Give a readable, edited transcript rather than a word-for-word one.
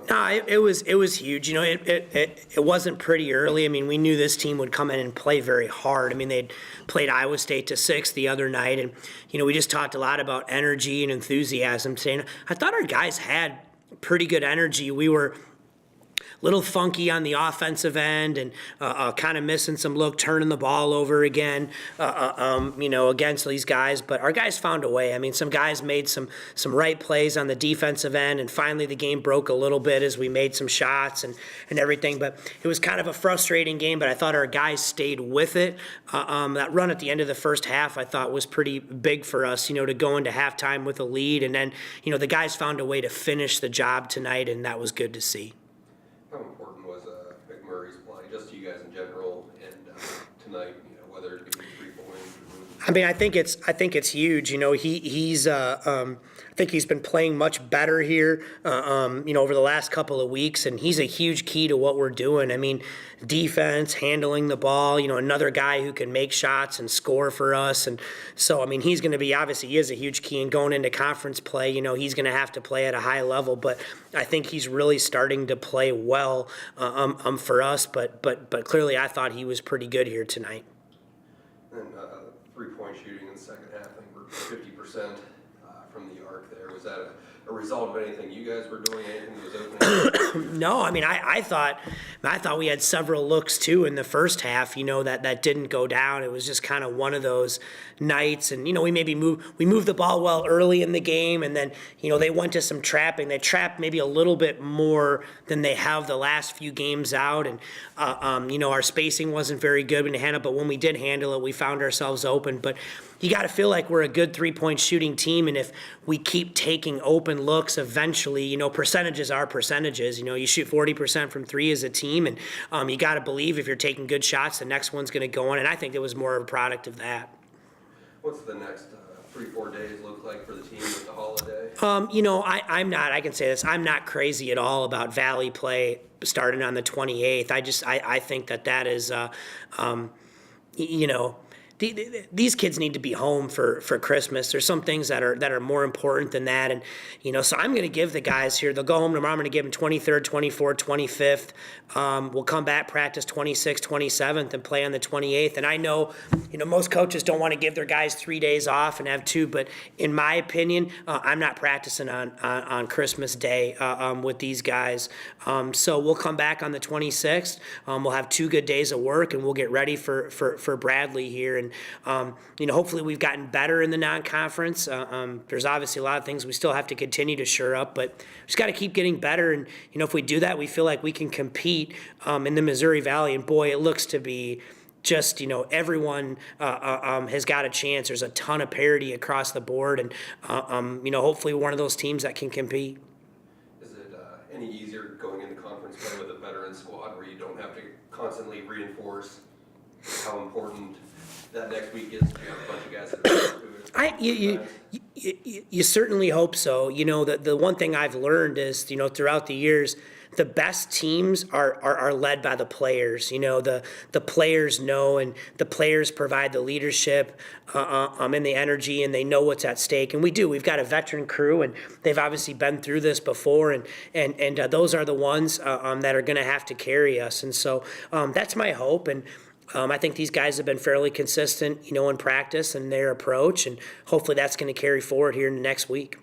No, it was huge. You know, it wasn't pretty early. I mean, we knew this team would come in and play very hard. I mean, they'd played Iowa State to 6 the other night, and you know, we just talked a lot about energy and enthusiasm today. And I thought our guys had pretty good energy. We were little funky on the offensive end and kind of missing some look, turning the ball over again, you know, against these guys. But our guys found a way. I mean, some guys made some right plays on the defensive end, and finally the game broke a little bit as we made some shots and everything. But it was kind of a frustrating game, but I thought our guys stayed with it. That run at the end of the first half I thought was pretty big for us, you know, to go into halftime with a lead. And then, you know, the guys found a way to finish the job tonight, and that was good to see. How important was McMurray's play, just to you guys in general, and tonight, you know, whether it be 3 points? I mean, I think it's huge. You know, he's I think he's been playing much better here, you know, over the last couple of weeks, and he's a huge key to what we're doing. I mean, defense, handling the ball, you know, another guy who can make shots and score for us. And so, I mean, he's going to be, obviously, he is a huge key. And going into conference play, you know, he's going to have to play at a high level. But I think he's really starting to play well for us. But clearly, I thought he was pretty good here tonight. And 3-point shooting in the second half, I think we're 50% from the arc there. Was that a result of anything you guys were doing, anything that was opening? No, I mean, I thought we had several looks too in the first half, you know, that didn't go down. It was just kind of one of those nights, and you know, we moved the ball well early in the game, and then, you know, they went to some trapping. They trapped maybe a little bit more than they have the last few games out, and you know, our spacing wasn't very good when we handled it, but when we did handle it, we found ourselves open. But you got to feel like we're a good 3-point shooting team, and if we keep taking open looks, eventually, you know, percentages are percentages. You know, you shoot 40% from 3 as a team, and you got to believe if you're taking good shots, the next one's going to go in, and I think it was more of a product of that. What's the next 3-4 days look like for the team with the holiday? You know, I can say this, I'm not crazy at all about Valley play starting on the 28th. I think that is, you know, these kids need to be home for Christmas. There's some things that are more important than that. And, you know, so I'm going to give the guys here, they'll go home tomorrow. I'm going to give them 23rd, 24th, 25th. We'll come back, practice 26th, 27th, and play on the 28th. And I know, you know, most coaches don't want to give their guys 3 days off and have 2, but in my opinion, I'm not practicing on Christmas Day with these guys. So we'll come back on the 26th. We'll have 2 good days of work, and we'll get ready for Bradley here. And, you know, hopefully we've gotten better in the non-conference. There's obviously a lot of things we still have to continue to shore up, but we just got to keep getting better. And, you know, if we do that, we feel like we can compete in the Missouri Valley. And, boy, it looks to be just, you know, everyone has got a chance. There's a ton of parity across the board. And, you know, hopefully we're one of those teams that can compete. Is it any easier going into conference play with a veteran squad where you don't have to constantly reinforce how important that next week is? You have a bunch of guys that you certainly hope so. You know, the one thing I've learned is, you know, throughout the years, the best teams are led by the players. You know, the players know, and the players provide the leadership and the energy, and they know what's at stake. And we do. We've got a veteran crew, and they've obviously been through this before, and those are the ones that are going to have to carry us. And so that's my hope. And I think these guys have been fairly consistent, you know, in practice and their approach, and hopefully that's going to carry forward here in the next week.